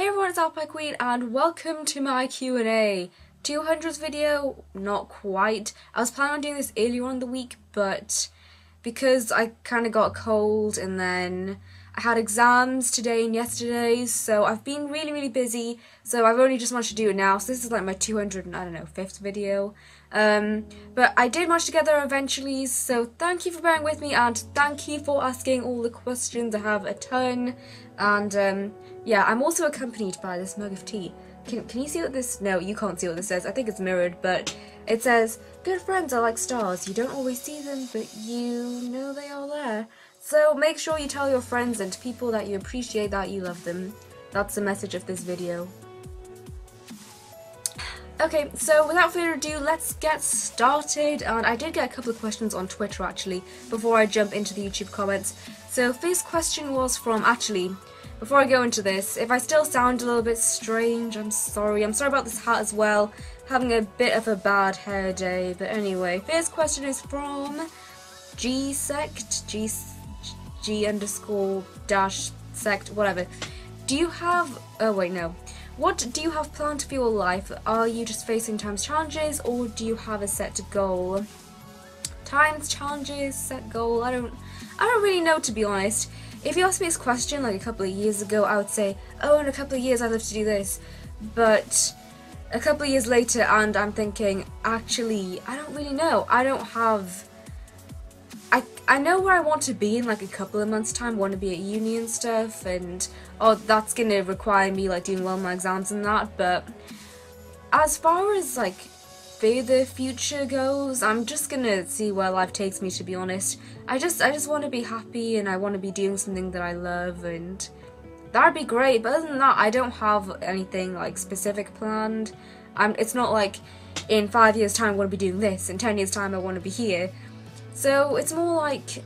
Hey everyone, it's Alpine Queen and welcome to my Q&A. 200th video? Not quite. I was planning on doing this earlier on in the week, but because I kind of got a cold and then I had exams today and yesterday, so I've been really busy, so I've only just managed to do it now. So this is like my 5th video. But I did manage to get there eventually, so thank you for bearing with me and thank you for asking all the questions. I have a ton, and yeah, I'm also accompanied by this mug of tea. Can you see what this? No, you can't see what this says. I think it's mirrored, but it says, "Good friends are like stars. You don't always see them, but you know they are there." So make sure you tell your friends and people that you appreciate that you love them. That's the message of this video. Okay, so without further ado, let's get started. And I did get a couple of questions on Twitter actually before I jump into the YouTube comments. So first question was from, before I go into this, if I still sound a little bit strange, I'm sorry. I'm sorry about this hat as well. Having a bit of a bad hair day, but anyway. First question is from G-sect, G_dash_sect, whatever. Do you have, oh wait, no. What do you have planned for your life? Are you just facing times challenges, or do you have a set goal? Times, challenges, set goal, I don't really know, to be honest. If you asked me this question like a couple of years ago, I would say, oh, in a couple of years I'd love to do this. But a couple of years later, and I'm thinking, actually, I don't really know. I don't have... I know where I want to be in like a couple of months' time. I want to be at uni and stuff, and that's going to require me like doing well in my exams and that. But as far as like further future goes, I'm just gonna see where life takes me, to be honest. I just want to be happy, and I want to be doing something that I love, and that'd be great. But other than that, I don't have anything like specific planned. It's not like in 5 years' time I want to be doing this, in 10 years' time I want to be here. So it's more like,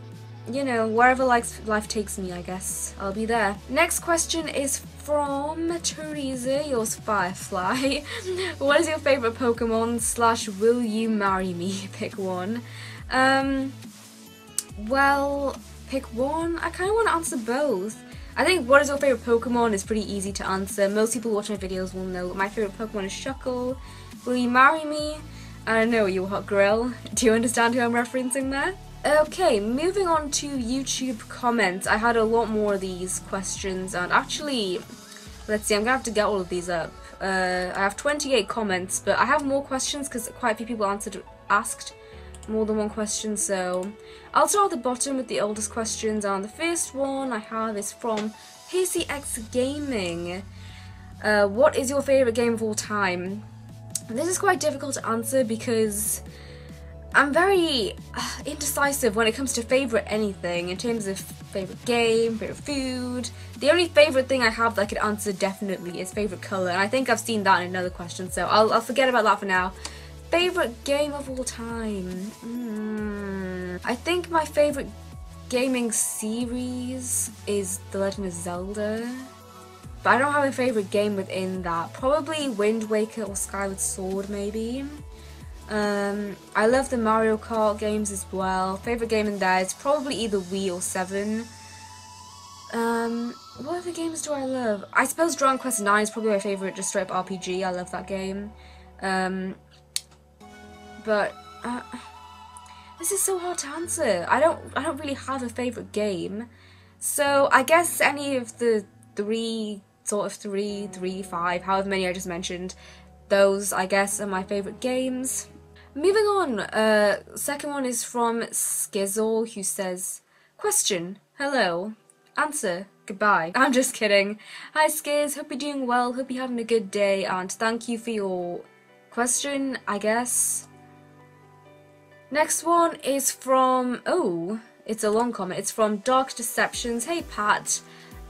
you know, wherever life takes me, I guess I'll be there. Next question is from Teresa, yours Firefly. What is your favourite Pokemon / will you marry me? Pick one. Well, pick one. I kind of want to answer both. I think what is your favourite Pokemon is pretty easy to answer. Most people watching my videos will know my favourite Pokemon is Shuckle. Will you marry me? I don't know, you hot grill. Do you understand who I'm referencing there? Okay, moving on to YouTube comments. I had a lot more of these questions, and actually, let's see, I'm gonna have to get all of these up. I have 28 comments, but I have more questions because quite a few people asked more than one question, so I'll start at the bottom with the oldest questions, and the first one I have is from PCX Gaming. What is your favourite game of all time? This is quite difficult to answer because I'm very indecisive when it comes to favourite anything, in terms of favourite game, favourite food. The only favourite thing I have that I could answer definitely is favourite colour, and I think I've seen that in another question, so I'll forget about that for now. Favourite game of all time? I think my favourite gaming series is The Legend of Zelda. But I don't have a favourite game within that. Probably Wind Waker or Skyward Sword, maybe. I love the Mario Kart games as well. Favourite game in there is probably either Wii or 7. What other games do I love? I suppose Dragon Quest IX is probably my favourite, just straight up RPG. I love that game. But this is so hard to answer. I don't really have a favourite game. So I guess any of the three, 5, however many I just mentioned, those I guess are my favourite games. Moving on, second one is from Skizzle, who says, question, hello, answer, goodbye. I'm just kidding. Hi Skiz, hope you're doing well, hope you're having a good day, and thank you for your question, I guess. Next one is from, it's a long comment, it's from Dark Deceptions. Hey Pat.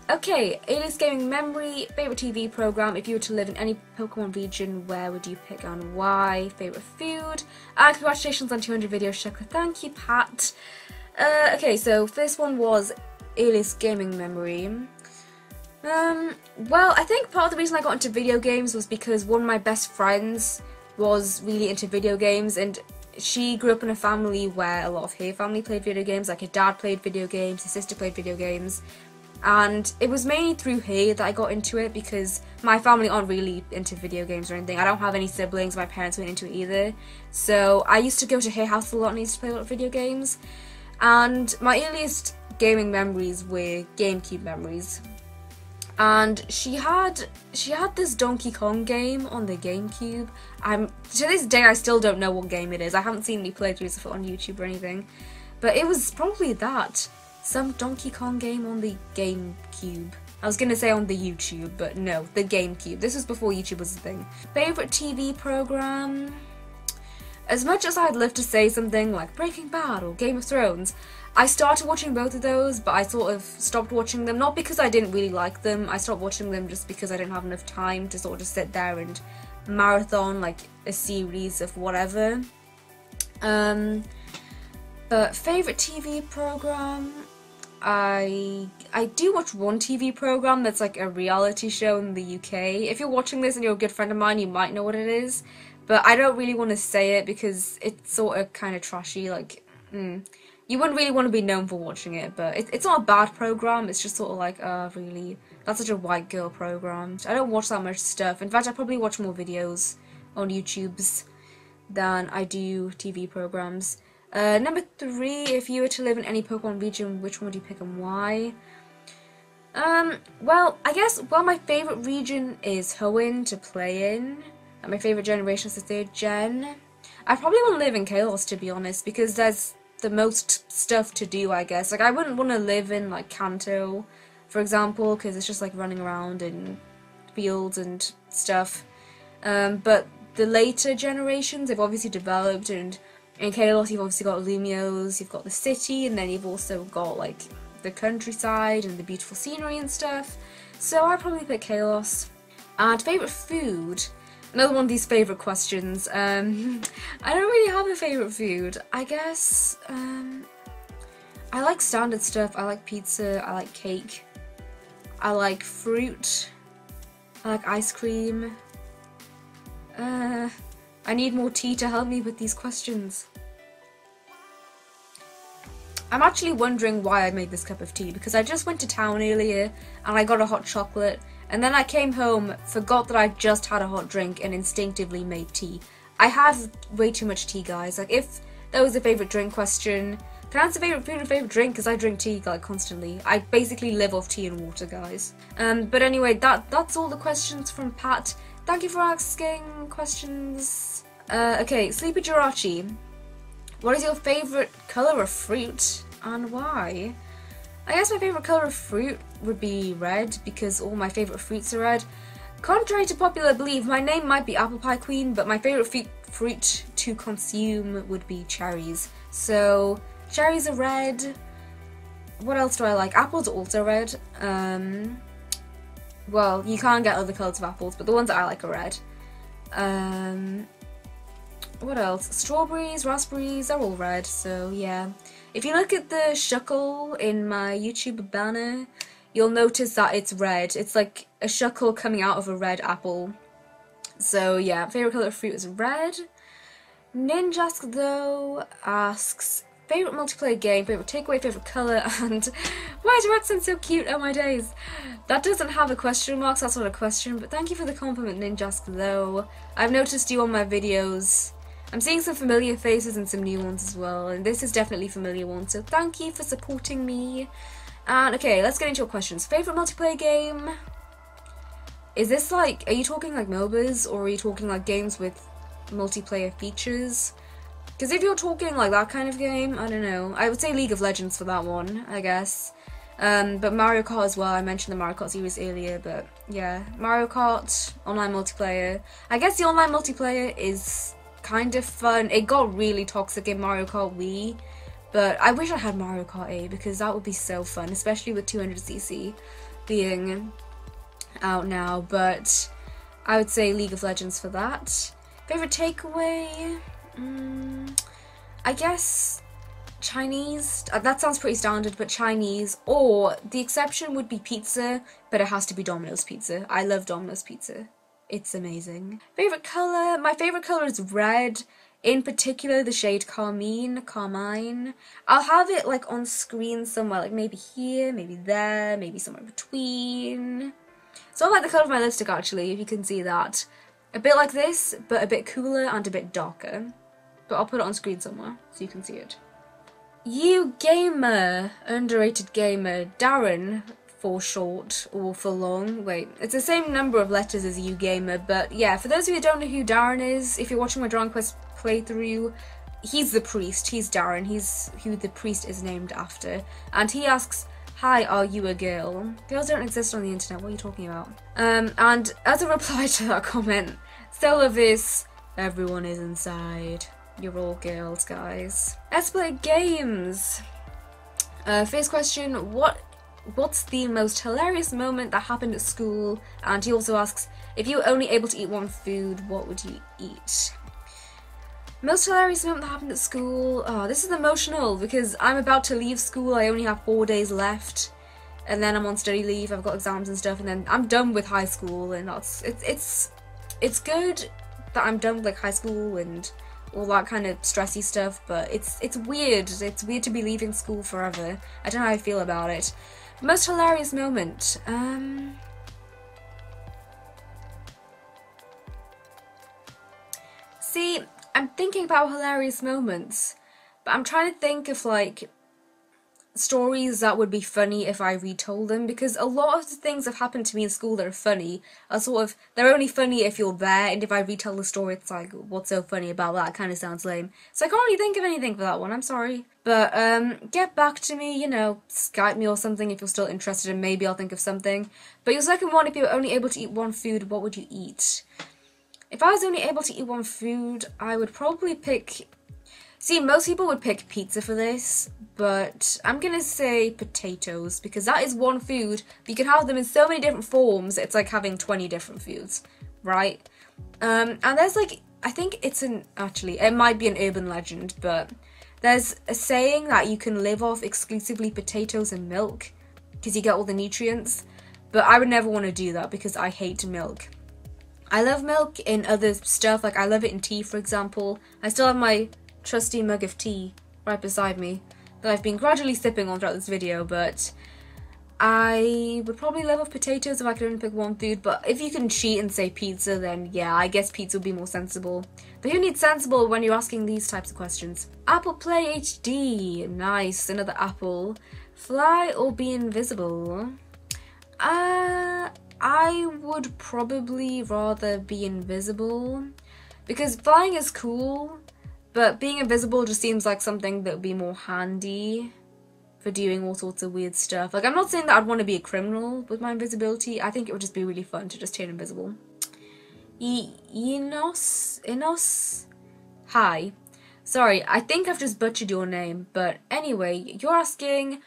Okay, Alias Gaming Memory, favourite TV programme, if you were to live in any Pokemon region, where would you pick and why? Favourite food? And congratulations on 200 videos, Shaka. Thank you, Pat. Okay, so first one was Alias Gaming Memory. Well, I think part of the reason I got into video games was because one of my best friends was really into video games, and she grew up in a family where a lot of her family played video games. Like her dad played video games, her sister played video games. And it was mainly through here that I got into it, because my family aren't really into video games or anything. I don't have any siblings, my parents weren't into it either. So I used to go to her house a lot and used to play a lot of video games. And my earliest gaming memories were GameCube memories. And she had this Donkey Kong game on the GameCube. To this day I still don't know what game it is. I haven't seen any playthroughs of it on YouTube or anything. But it was probably that. Some Donkey Kong game on the GameCube. I was gonna say on the YouTube, but no, the GameCube. This was before YouTube was a thing. Favorite TV program? As much as I'd love to say something like Breaking Bad or Game of Thrones, I started watching both of those, but I sort of stopped watching them, not because I didn't really like them. I stopped watching them just because I didn't have enough time to sort of just sit there and marathon like a series of whatever. But favourite TV program? I do watch one TV program that's like a reality show in the UK. If you're watching this and you're a good friend of mine, you might know what it is. But I don't really want to say it because it's sort of kind of trashy, like, you wouldn't really want to be known for watching it, but it's not a bad program, it's just sort of like, really, that's such a white girl program. I don't watch that much stuff. In fact, I probably watch more videos on YouTube's than I do TV programs. Number 3, if you were to live in any Pokemon region, which one would you pick and why? Well, I guess, my favourite region is Hoenn to play in. And my favourite generation is the 3rd gen. I probably want to live in Kalos, to be honest, because there's the most stuff to do, I guess. Like, I wouldn't want to live in, like, Kanto, for example, because it's just, like, running around in fields and stuff. But the later generations, they've obviously developed, and in Kalos, you've obviously got Lumiose, you've got the city, and then you've also got, like, the countryside and the beautiful scenery and stuff. So I'd probably pick Kalos. And favourite food? Another one of these favourite questions. I don't really have a favourite food. I guess, I like standard stuff. I like pizza, I like cake, I like fruit, I like ice cream. I need more tea to help me with these questions. I'm actually wondering why I made this cup of tea, because I just went to town earlier and I got a hot chocolate, and then I came home, forgot that I just had a hot drink, and instinctively made tea. I have way too much tea, guys. Like, if that was a favourite drink question, can I answer favourite food and favourite drink? Because I drink tea, like, constantly. I basically live off tea and water, guys. But anyway, that's all the questions from Pat. Thank you for asking questions. Okay, Sleepy Jirachi. What is your favourite colour of fruit, and why? I guess my favourite colour of fruit would be red, because all my favourite fruits are red. Contrary to popular belief, my name might be Apple Pie Queen, but my favourite fruit to consume would be cherries. So, cherries are red. What else do I like? Apples are also red. Well, you can't get other colours of apples, but the ones that I like are red. What else? Strawberries, raspberries, they're all red, so yeah. If you look at the shuckle in my YouTube banner, you'll notice that it's red. It's like a shuckle coming out of a red apple. So yeah, favourite colour of fruit is red. Ninjask, though, asks, favourite multiplayer game, favourite takeaway, favourite colour, and why is your accent so cute? Oh my days. That doesn't have a question mark, so that's not a question, but thank you for the compliment, Ninjask, though. I've noticed you on my videos. I'm seeing some familiar faces and some new ones as well, and this is definitely a familiar one, so thank you for supporting me. And okay, let's get into your questions. Favourite multiplayer game? Is this like, are you talking like MOBAs, or are you talking like games with multiplayer features? Because if you're talking like that kind of game, I don't know. I would say League of Legends for that one, I guess. But Mario Kart as well, I mentioned the Mario Kart series earlier, but yeah. Mario Kart, online multiplayer. I guess the online multiplayer is kind of fun. It got really toxic in Mario Kart Wii, but I wish I had Mario Kart 8 because that would be so fun, especially with 200cc being out now. But I would say League of Legends for that. Favorite takeaway? I guess Chinese. That sounds pretty standard, but Chinese, or the exception would be pizza, but it has to be Domino's pizza. I love Domino's pizza. It's amazing. Favorite colour? My favourite colour is red. In particular, the shade Carmine. I'll have it like on screen somewhere, like maybe here, maybe there, maybe somewhere between. So I like the colour of my lipstick actually, if you can see that. A bit like this, but a bit cooler and a bit darker. But I'll put it on screen somewhere, so you can see it. You gamer, underrated gamer, Darren, for short, or for long. Wait, it's the same number of letters as you gamer, but yeah, for those of you who don't know who Darren is, if you're watching my Dragon Quest playthrough, he's the priest, he's Darren, he's who the priest is named after, and he asks, "Hi, are you a girl?" Girls don't exist on the internet, what are you talking about? And as a reply to that comment, still love this, everyone is inside. You're all girls, guys. Let's play games. First question, what's the most hilarious moment that happened at school? And he also asks, if you were only able to eat one food, what would you eat? Most hilarious moment that happened at school? Oh, this is emotional because I'm about to leave school. I only have 4 days left. And then I'm on study leave, I've got exams and stuff, and then I'm done with high school, and it's good that I'm done with like high school and all that kind of stressy stuff, but it's weird. It's weird to be leaving school forever. I don't know how I feel about it. Most hilarious moment. See, I'm thinking about hilarious moments, but I'm trying to think of like stories that would be funny if I retold them, because a lot of the things that have happened to me in school that are funny are sort of, they're only funny if you're there, and if I retell the story it's like, what's so funny about that? It kind of sounds lame. So I can't really think of anything for that one, I'm sorry. But get back to me, you know, Skype me or something if you're still interested, and maybe I'll think of something. But your second one, if you were only able to eat one food, what would you eat? If I was only able to eat one food, I would probably pick... See, most people would pick pizza for this, but I'm gonna say potatoes, because that is one food, but you can have them in so many different forms, it's like having 20 different foods, right? And there's like, I think it's actually, it might be an urban legend, but there's a saying that you can live off exclusively potatoes and milk, because you get all the nutrients, but I would never want to do that, because I hate milk. I love milk in other stuff, like I love it in tea, for example. I still have my trusty mug of tea right beside me that I've been gradually sipping on throughout this video, but I would probably live off potatoes if I could only pick one food. But if you can cheat and say pizza, then yeah, I guess pizza would be more sensible. But who needs sensible when you're asking these types of questions? Apple Play HD, nice, another Apple. Fly or be invisible? I would probably rather be invisible, because flying is cool, but being invisible just seems like something that would be more handy for doing all sorts of weird stuff. Like, I'm not saying that I'd want to be a criminal with my invisibility. I think it would just be really fun to just turn invisible. Enos? Hi. Sorry, I think I've just butchered your name, but anyway, you're asking,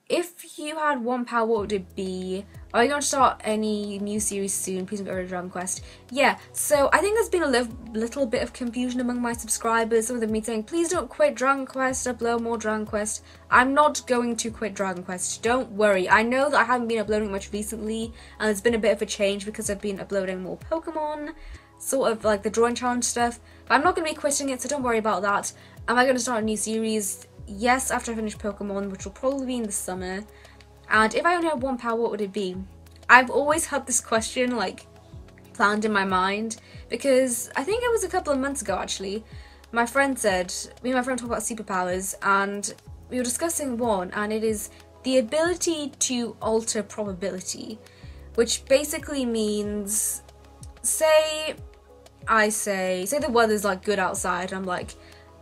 if you had one power, what would it be? Are you going to start any new series soon? Please don't get rid of Dragon Quest. Yeah, so I think there's been a little bit of confusion among my subscribers. Some of them saying, please don't quit Dragon Quest, upload more Dragon Quest. I'm not going to quit Dragon Quest, don't worry. I know that I haven't been uploading much recently, and there's been a bit of a change because I've been uploading more Pokemon, sort of like the drawing challenge stuff. But I'm not going to be quitting it, so don't worry about that. Am I going to start a new series? Yes, after I finish Pokemon, which will probably be in the summer. And if I only had one power, what would it be? I've always had this question, like, planned in my mind, because I think it was a couple of months ago, actually. My friend said, me and my friend talked about superpowers, and we were discussing one, and it is the ability to alter probability, which basically means, say the weather's, like, good outside, and I'm like,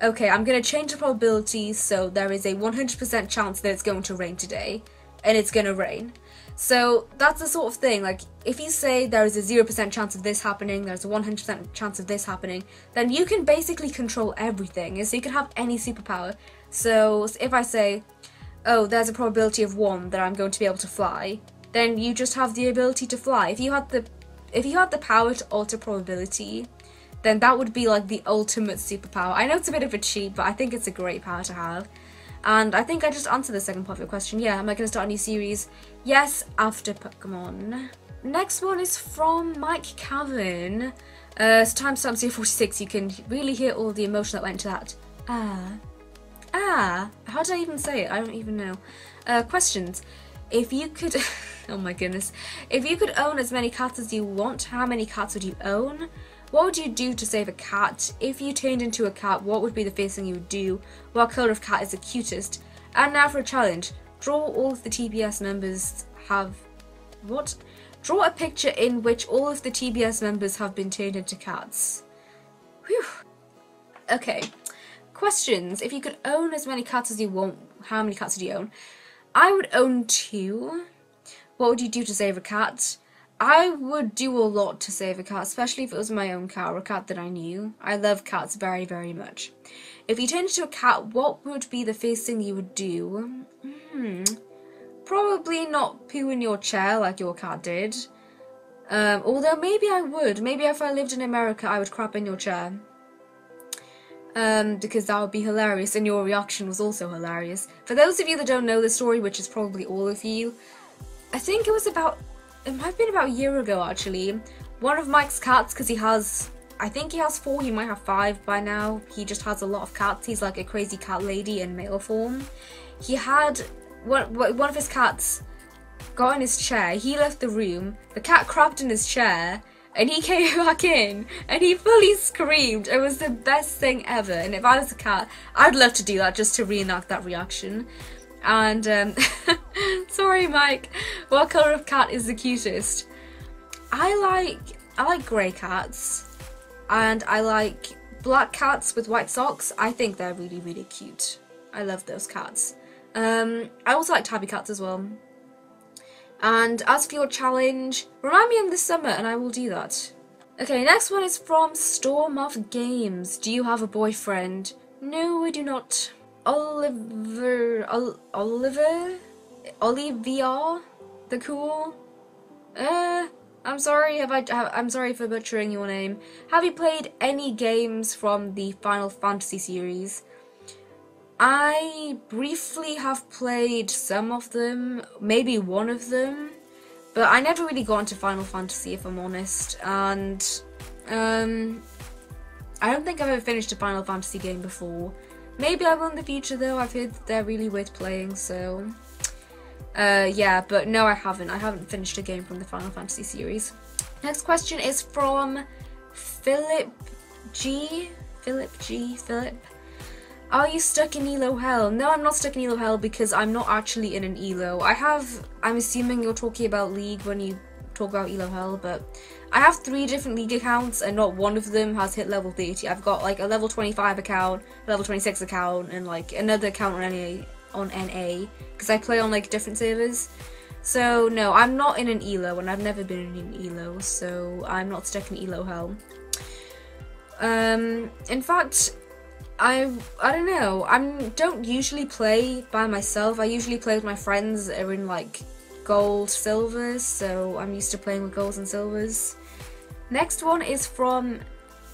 okay, I'm going to change the probability so there is a 100% chance that it's going to rain today, and it's going to rain. So that's the sort of thing, like, if you say there is a 0% chance of this happening, there's a 100% chance of this happening, then you can basically control everything, so you can have any superpower. So if I say, oh, there's a probability of 1 that I'm going to be able to fly, then you just have the ability to fly. If you had the power to alter probability, then that would be like the ultimate superpower. I know it's a bit of a cheat, but I think it's a great power to have. And I think I just answered the second part of your question. Yeah, am I going to start a new series? Yes, after Pokemon. Next one is from Mike Cavan. So timestamp 046, you can really hear all the emotion that went into that. How did I even say it? I don't even know. Questions. If you could, oh my goodness. If you could own as many cats as you want, how many cats would you own? What would you do to save a cat? If you turned into a cat, what would be the first thing you would do? What colour of cat is the cutest? And now for a challenge. Draw all of the TBS members have... What? Draw a picture in which all of the TBS members have been turned into cats. Whew. Okay. Questions. If you could own as many cats as you want, how many cats would you own? I would own 2. What would you do to save a cat? I would do a lot to save a cat, especially if it was my own cat or a cat that I knew. I love cats very, very much. If you turned into a cat, what would be the first thing you would do? Probably not poo in your chair like your cat did. Although maybe I would. Maybe if I lived in America, I would crap in your chair. Because that would be hilarious, and your reaction was also hilarious. For those of you that don't know the story, which is probably all of you, I think it might have been about a year ago actually, one of Mike's cats, because I think he has 4, he might have 5 by now, he just has a lot of cats, he's like a crazy cat lady in male form. He had, one of his cats got in his chair, he left the room, the cat crapped in his chair, and he came back in, and he fully screamed. It was the best thing ever, and if I was a cat, I'd love to do that, just to reenact that reaction. And, sorry Mike, what colour of cat is the cutest? I like grey cats, and I like black cats with white socks. I think they're really, really cute. I love those cats. I also like tabby cats as well. And as for your challenge, remind me in the summer and I will do that. Okay, next one is from Storm of Games. Do you have a boyfriend? No, I do not. Olivia the Cool? I'm sorry I'm sorry for butchering your name. Have you played any games from the Final Fantasy series? I briefly have played some of them, maybe one of them, but I never really got into Final Fantasy, if I'm honest, and I don't think I've ever finished a Final Fantasy game before. Maybe I will in the future though. I've heard that they're really worth playing, so yeah, but no, I haven't finished a game from the Final Fantasy series. Next question is from Philip. Are you stuck in Elo Hell? No, I'm not stuck in Elo Hell because I'm not actually in an Elo. I'm assuming you're talking about League when you talk about Elo Hell, but I have 3 different League accounts and not one of them has hit level 30. I've got like a level 25 account, a level 26 account, and like another account on NA, because I play on like different servers. So no, I'm not in an Elo, and I've never been in an Elo, so I'm not stuck in Elo Hell. In fact, I don't know, don't usually play by myself. I usually play with my friends that are in like gold, silvers, so I'm used to playing with golds and silvers. Next one is from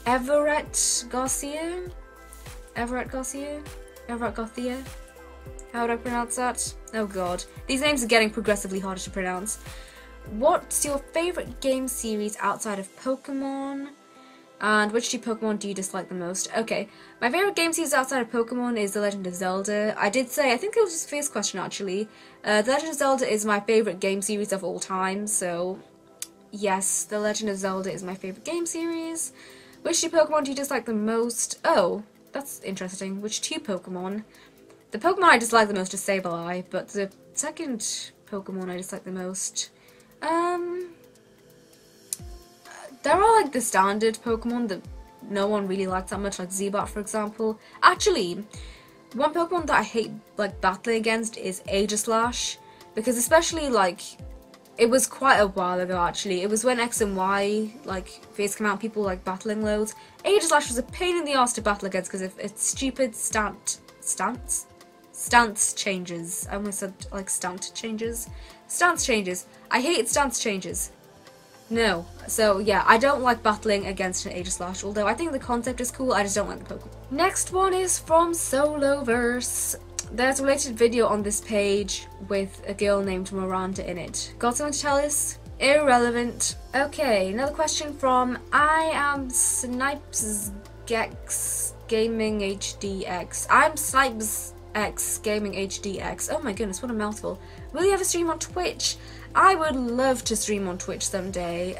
Everett Garcia. How would I pronounce that? Oh god, these names are getting progressively harder to pronounce. What's your favourite game series outside of Pokemon? And which 2 Pokemon do you dislike the most? Okay, my favourite game series outside of Pokemon is The Legend of Zelda. I did say, I think it was just the first question actually, The Legend of Zelda is my favourite game series of all time, so yes, The Legend of Zelda is my favourite game series. Which 2 Pokemon do you dislike the most? Oh, that's interesting. Which 2 Pokemon? The Pokemon I dislike the most is Sableye, but the second Pokemon I dislike the most, there are like the standard Pokemon that no one really likes that much, like Zubat for example. Actually, one Pokemon that I hate like battling against is Aegislash, because especially like, it was quite a while ago actually, it was when X and Y like first came out, people like battling loads. Aegislash was a pain in the ass to battle against because of its stupid stance changes. I almost said like stance changes. I hate stance changes. No. So yeah, I don't like battling against an Aegislash, although I think the concept is cool, I just don't like the Pokemon. Next one is from Soloverse. There's a related video on this page with a girl named Miranda in it. Got something to tell us? Irrelevant. Okay, another question from I am Snipes Gex Gaming HDX. I'm Snipes X Gaming HDX. Oh my goodness, what a mouthful. Will you ever stream on Twitch? I would love to stream on Twitch someday.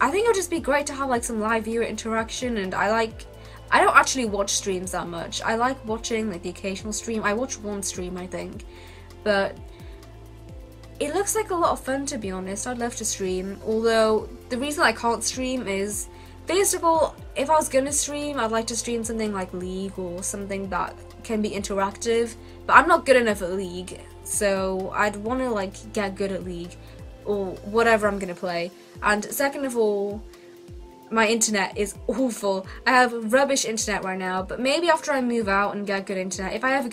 I think it would just be great to have like some live viewer interaction, and I don't actually watch streams that much. I like watching like the occasional stream. I watch one stream, I think, but it looks like a lot of fun, to be honest. I'd love to stream, although the reason I can't stream is, first of all, if I was gonna stream, I'd like to stream something like League or something that can be interactive, but I'm not good enough at League, so I'd want to like get good at League or whatever I'm gonna play. And second of all, my internet is awful. I have rubbish internet right now, but maybe after I move out and get good internet, if I ever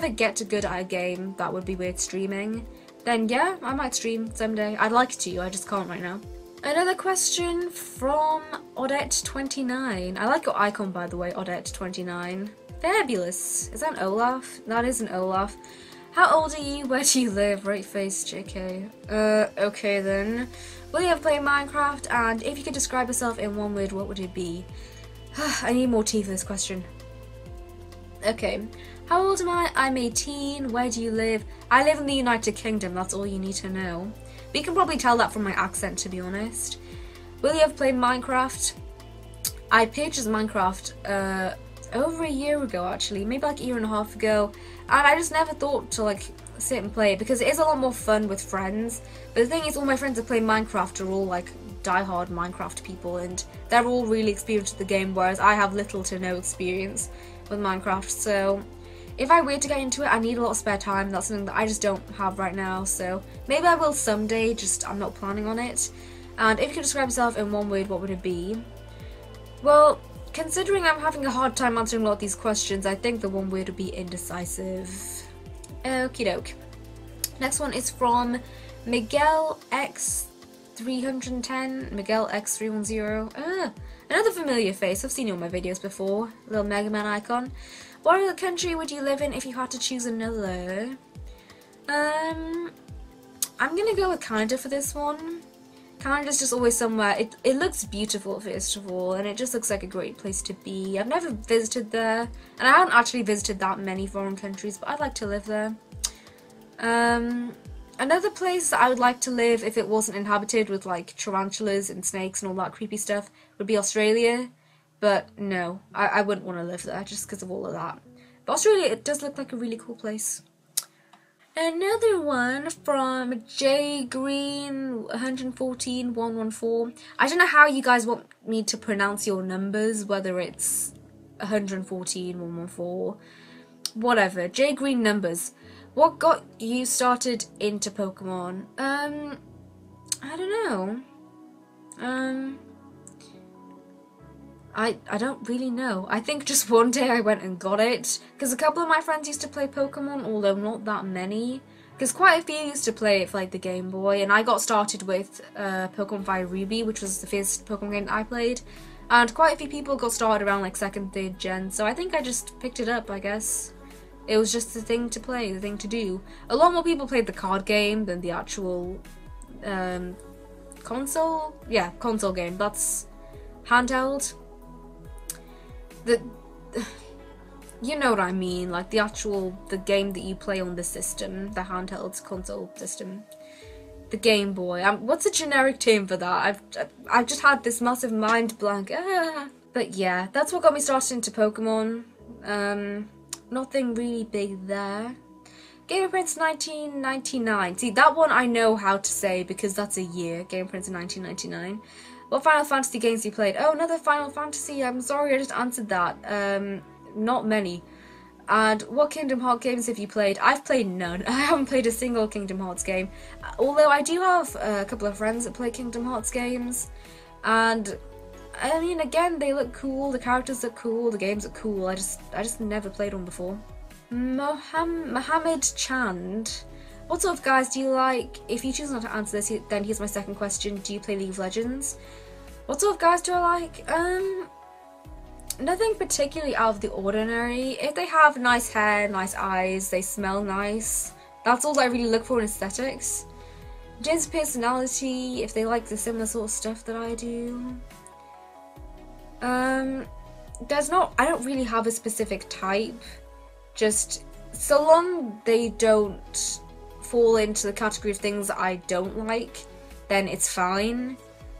get to good at a game that would be worth streaming, then yeah, I might stream someday. I'd like to, I just can't right now. Another question from Odette29. I like your icon, by the way, Odette29. Fabulous. Is that an Olaf? That is an Olaf. How old are you? Where do you live? Right face, JK. Okay then. Will you ever play Minecraft? And if you could describe yourself in one word, what would it be? I need more tea for this question. Okay. How old am I? I'm 18. Where do you live? I live in the United Kingdom, that's all you need to know. But you can probably tell that from my accent, to be honest. Will you ever play Minecraft? I purchased Minecraft over a year ago, actually, maybe like a year and a half ago, and I just never thought to like sit and play it because it is a lot more fun with friends. But the thing is, all my friends that play Minecraft are all like die-hard Minecraft people, and they're all really experienced with the game, whereas I have little to no experience with Minecraft. So if I were to get into it, I need a lot of spare time. That's something that I just don't have right now, so maybe I will someday, just I'm not planning on it. And if you could describe yourself in one word, what would it be? Well, considering I'm having a hard time answering a lot of these questions, I think the one word would be indecisive. Okie doke. Next one is from Miguel X310. Miguel X310. Another familiar face. I've seen you on my videos before. Little Mega Man icon. What other country would you live in if you had to choose another? I'm gonna go with Canada for this one. Canada's just always somewhere, it looks beautiful first of all, and it just looks like a great place to be. I've never visited there, and I haven't actually visited that many foreign countries, but I'd like to live there. Another place that I would like to live if it wasn't inhabited with like tarantulas and snakes and all that creepy stuff would be Australia, but no, I wouldn't want to live there just because of all of that. But Australia, it does look like a really cool place. Another one from jgreen114114. I don't know how you guys want me to pronounce your numbers, whether it's 114, 114, whatever. jgreen numbers. What got you started into Pokemon? I don't know. I don't really know. I think just one day I went and got it, because a couple of my friends used to play Pokemon, although not that many, because quite a few used to play it for like the Game Boy, and I got started with Pokemon Fire Ruby, which was the first Pokemon game that I played, and quite a few people got started around like 2nd, 3rd gen, so I think I just picked it up, I guess. It was just the thing to play, the thing to do. A lot more people played the card game than the actual console? Yeah, console game. That's handheld. You know what I mean, like the game that you play on the system, the handheld console system, the Game Boy. What's a generic term for that? I've just had this massive mind blank. But yeah, that's what got me started into Pokemon. Nothing really big there. Game of Prince 1999. See, that one I know how to say because that's a year. Game of Prince 1999. What Final Fantasy games you played? Oh, another Final Fantasy. I'm sorry, I just answered that. Not many. And what Kingdom Hearts games have you played? I've played none. I haven't played a single Kingdom Hearts game. Although I do have a couple of friends that play Kingdom Hearts games. And I mean, again, they look cool. The characters look cool. The games are cool. I just never played one before. Mohammed Chand. What sort of guys do you like? If you choose not to answer this, then here's my second question. Do you play League of Legends? What sort of guys do I like? Nothing particularly out of the ordinary. If they have nice hair, nice eyes, they smell nice, that's all I really look for in aesthetics. Jin's personality, if they like the similar sort of stuff that I do. I don't really have a specific type, just so long they don't fall into the category of things that I don't like, then it's fine.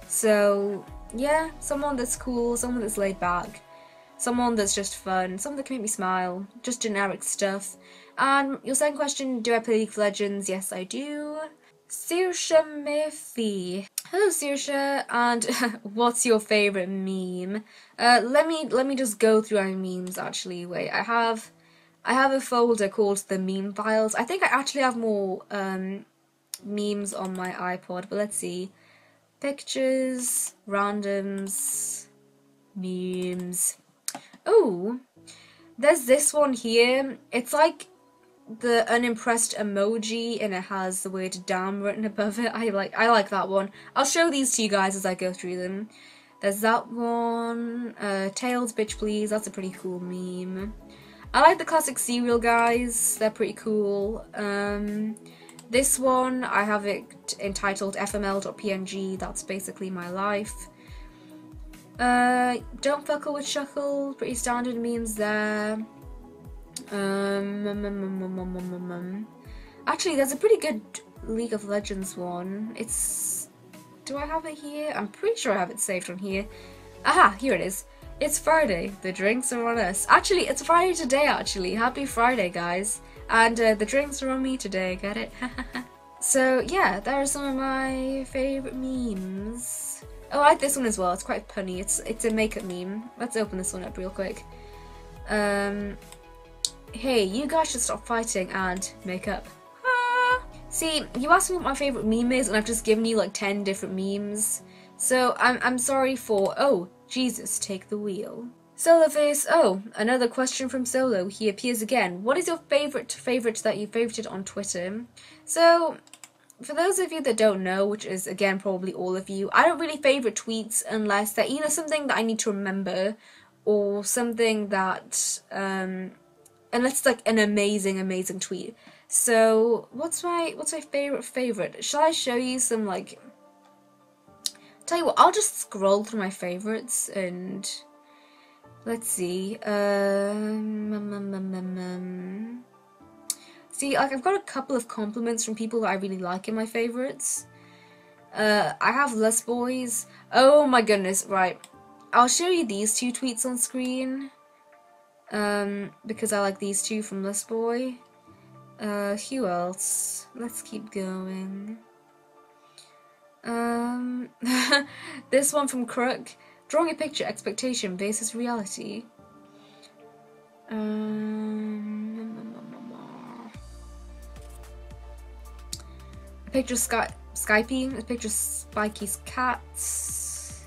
So yeah, someone that's cool, someone that's laid back, someone that's just fun, someone that can make me smile, just generic stuff. And your second question, do I play League of Legends? Yes, I do. Sirsha Murphy. Hello Sirsha, and what's your favourite meme? Let me just go through my memes actually. Wait, I have a folder called the meme files. I think I actually have more memes on my iPod, but let's see. Pictures, randoms, memes. Oh, there's this one here. It's like the unimpressed emoji and it has the word damn written above it. I like that one. I'll show these to you guys as I go through them. There's that one. Tails bitch please, that's a pretty cool meme. I like the classic cereal guys, they're pretty cool. This one, I have it entitled fml.png, that's basically my life. Don't fuckle with Shuckle, pretty standard memes there. Actually, there's a pretty good League of Legends one. Do I have it here? I'm pretty sure I have it saved on here. Aha, here it is. It's Friday. The drinks are on us. Actually, it's Friday today, actually. Happy Friday, guys. And the drinks are on me today, get it? So, yeah, there are some of my favourite memes. Oh, I like this one as well. It's quite punny. It's a makeup meme. Let's open this one up real quick. Hey, you guys should stop fighting and make up. Ah. See, you asked me what my favourite meme is, and I've just given you like 10 different memes. So I'm sorry for. Oh, Jesus, take the wheel. Soloface. Oh, another question from Solo. He appears again. What is your favorite that you favorited on Twitter? So, for those of you that don't know, which is again probably all of you, I don't really favorite tweets unless they're either something that I need to remember or something that unless it's like an amazing tweet. So what's my favorite? Shall I show you some like? Tell you what, I'll just scroll through my favorites and let's see. See, like I've got a couple of compliments from people that I really like in my favorites. I have Less Boys. Oh my goodness, right. I'll show you these two tweets on screen. Because I like these two from Less Boy. Who else? Let's keep going. This one from Crook. Drawing a picture, expectation versus reality. A picture of Skypey, a picture of Spikey's cats.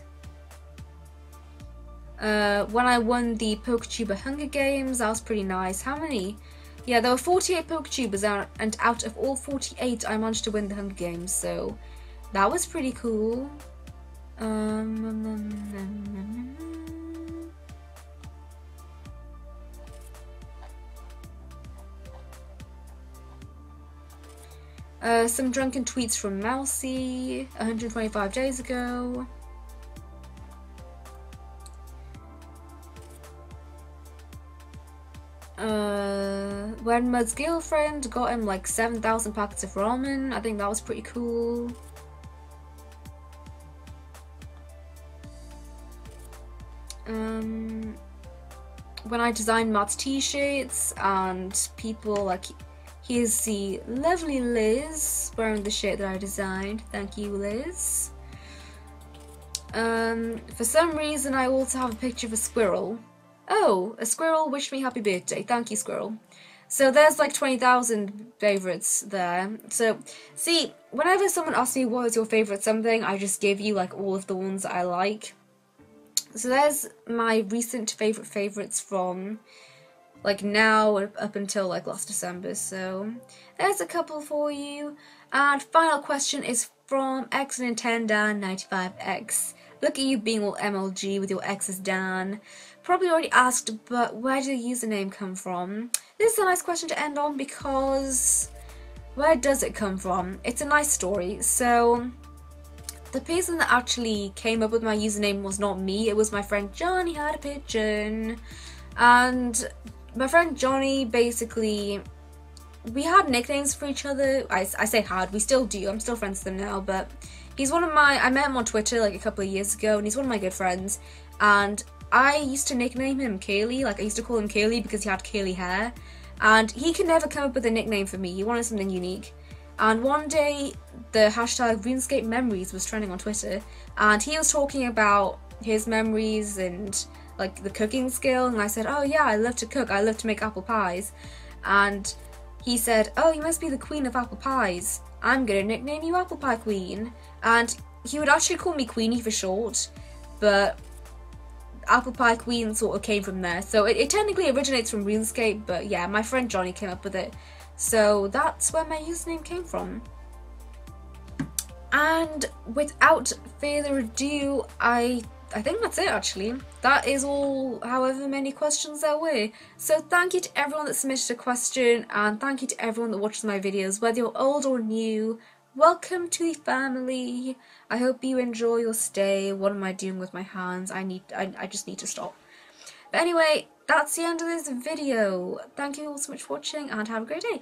When I won the PokeTuber Hunger Games, that was pretty nice. How many? Yeah, there were 48 PokeTubers out, and out of all 48, I managed to win the Hunger Games, so that was pretty cool. Some drunken tweets from Mousy 125 days ago. When Mud's girlfriend got him like 7,000 packets of ramen, I think that was pretty cool. When I designed Matt's t-shirts and people like, here's the lovely Liz wearing the shirt that I designed. Thank you, Liz. For some reason I also have a picture of a squirrel. Oh, a squirrel wished me happy birthday. Thank you, squirrel. So there's like 20,000 favourites there. So, see, whenever someone asks me what is your favourite something, I just give you like all of the ones that I like. So there's my recent favourites from like now up until like last December. So there's a couple for you. And final question is from XNintendo95X. Look at you being all MLG with your X's Dan. Probably already asked, but where did the username come from? This is a nice question to end on because where does it come from? It's a nice story. So the person that actually came up with my username was not me, it was my friend Johnny had a pigeon. And my friend Johnny, basically, we had nicknames for each other. I say had, we still do, I'm still friends with him now, but he's one of my, I met him on Twitter like a couple of years ago, and he's one of my good friends, and I used to nickname him Kaylee, like I used to call him Kaylee because he had curly hair, and he could never come up with a nickname for me, he wanted something unique. And one day, the hashtag RuneScape Memories was trending on Twitter, and he was talking about his memories and like the cooking skill, and I said, oh yeah, I love to cook, I love to make apple pies, and he said, oh, you must be the queen of apple pies, I'm gonna nickname you Apple Pie Queen. And he would actually call me Queenie for short, but Apple Pie Queen sort of came from there. So it technically originates from RuneScape, but yeah, my friend Johnny came up with it. So that's where my username came from. And without further ado, I think that's it actually. That is all, however many questions there were. So thank you to everyone that submitted a question, and thank you to everyone that watches my videos, whether you're old or new. Welcome to the family. I hope you enjoy your stay. What am I doing with my hands? I just need to stop. But anyway, that's the end of this video. Thank you all so much for watching, and have a great day.